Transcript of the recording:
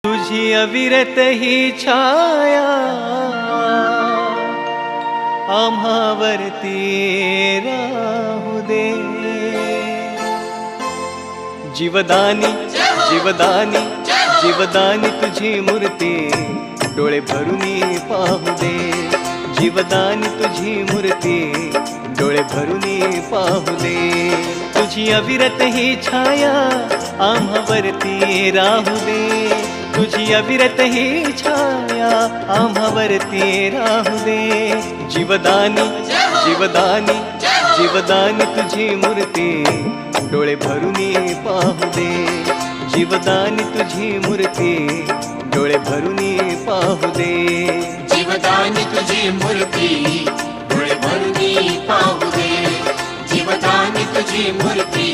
तुझी अविरत ही छाया आम्हावरती राहू दे। जीवदानी जीवदानी जीवदानी तुझी मूर्ती डोळे भरून पाहू दे। जीवदानी तुझी मूर्ती डोळे भरून पाहू दे। तुझी अविरत ही छाया आम्हावरती राहू दे। तुझी अविरत ही छाया आम्हावरती राहू दे। जीवदानी जीवदानी जीवदानी तुझी मूर्ती डोळे भरून पाहू दे। जीवदानी तुझी मूर्ती डोळे भरून पाहू दे। जीवदानी तुझी मूर्ती डोळे भरून पाहू दे। जीवदानी तुझी मूर्ती